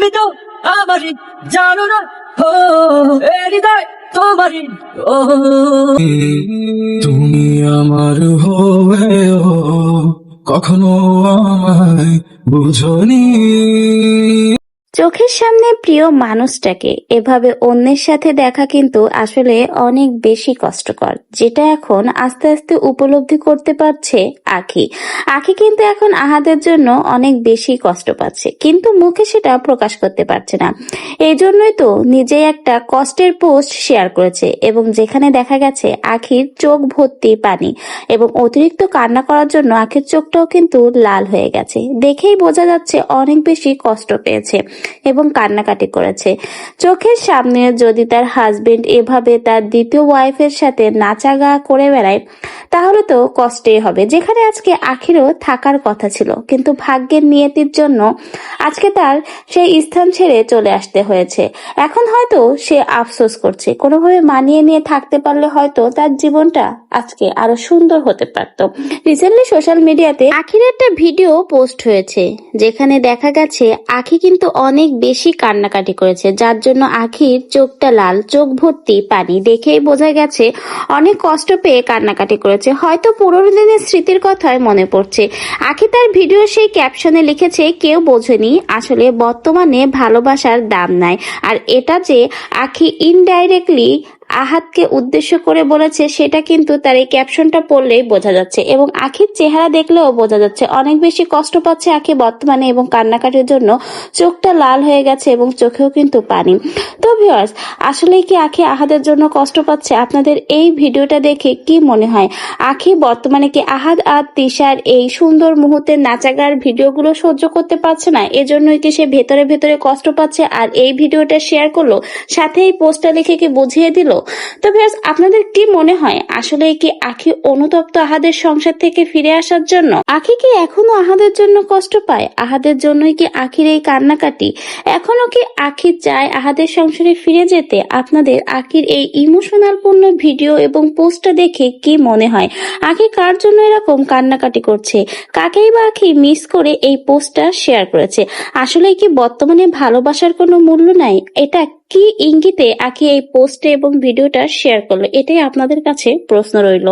তুমি তো আমারই, জানো না? ও এই হৃদয় তোমারই। ও তুমি আমার হয়েও কখনো আমায় বুঝনি। চোখের সামনে প্রিয় মানুষটাকে এভাবে অন্যের সাথে দেখা কিন্তু আসলে অনেক বেশি কষ্টকর, যেটা এখন আস্তে আস্তে উপলব্ধি করতে পারছে আখি। আখি কিন্তু এখন আহাদের জন্য অনেক বেশি কষ্ট পাচ্ছে, কিন্তু মুখে সেটা প্রকাশ করতে পারছে না। এই জন্যই তো নিজেই একটা কষ্টের পোস্ট শেয়ার করেছে, এবং যেখানে দেখা গেছে আখির চোখ ভর্তি পানি এবং অতিরিক্ত কান্না করার জন্য আখির চোখটাও কিন্তু লাল হয়ে গেছে। দেখেই বোঝা যাচ্ছে অনেক বেশি কষ্ট পেয়েছে এবং কান্নাকাটি করেছে। চোখের সামনে যদি তার হাজবেন্ড এভাবে তার দ্বিতীয় ওয়াইফের সাথে নাচাগা করে বেড়ায়, তাহলে তো কষ্টই হবে, যেখানে আজকে আখিরও থাকার কথা ছিল, কিন্তু ভাগ্যের নিয়তির জন্য আজকে তার সেই স্থান ছেড়ে চলে আসতে হয়েছে। এখন হয়তো সে আফসোস করছে, কোনোভাবে মানিয়ে নিয়ে থাকতে পারলে হয়তো তার জীবনটা আজকে আরো সুন্দর হতে পারত। রিসেন্টলি সোশ্যাল মিডিয়াতে আখির একটা ভিডিও পোস্ট হয়েছে, যেখানে দেখা গেছে আখি কিন্তু অনেক বেশি কান্নাকাটি করেছে, যার জন্য আখির চোখটা লাল, চোখ ভর্তি পানি। দেখেই বোঝা গেছে অনেক কষ্ট পেয়ে কান্নাকাটি করেছে, হয়তো পুরোনো দিনের স্মৃতির কথাই মনে পড়ছে। আখি তার ভিডিও সেই ক্যাপশনে লিখেছে, কেউ বোঝেনি আসলে বর্তমানে ভালোবাসার দাম নাই। আর এটা যে আখি ইনডাইরেক্টলি আহাদকে উদ্দেশ্য করে বলেছে, সেটা কিন্তু তার এই ক্যাপশনটা পড়লেই বোঝা যাচ্ছে, এবং আখির চেহারা দেখলেও বোঝা যাচ্ছে অনেক বেশি কষ্ট পাচ্ছে আখি বর্তমানে, এবং কান্নাকাটির জন্য চোখটা লাল হয়ে গেছে এবং চোখেও কিন্তু পানি। তো ভিউয়ার্স, আসলেই কি আখি আহাদের জন্য কষ্ট পাচ্ছে? আপনাদের এই ভিডিওটা দেখে কি মনে হয়? আখি বর্তমানে কি আহাদ আর তিশার এই সুন্দর মুহূর্তের নাচাগার ভিডিওগুলো সহ্য করতে পারছে না, এজন্যই কি সে ভেতরে ভেতরে কষ্ট পাচ্ছে আর এই ভিডিওটা শেয়ার করলো, সাথে এই পোস্টটা লিখে কি বুঝিয়ে দিল? তো ভিউয়ার্স, আপনাদের কি মনে হয় আসলে কি আখি অনুতপ্ত আহাদের সংসার থেকে ফিরে আসার জন্য? আখি কি এখনো আহাদের জন্য কষ্ট পায়? আহাদের জন্যই কি আখির এই কান্নাকাটি? এখনো কি আখি চায় আহাদের সংসারে ফিরে যেতে? আপনাদের আখির এই ইমোশনাল পূর্ণ ভিডিও এবং পোস্টটা দেখে কি মনে হয়? আখি কার জন্য এরকম কান্নাকাটি করছে? কাকেই বা আখি মিস করে এই পোস্টটা শেয়ার করেছে? আসলে কি বর্তমানে ভালোবাসার কোনো মূল্য নাই? এটা কি ইঙ্গিতে আখি এই পোস্টে এবং ভিডিওটা শেয়ার করলো? এটাই আপনাদের কাছে প্রশ্ন রইল।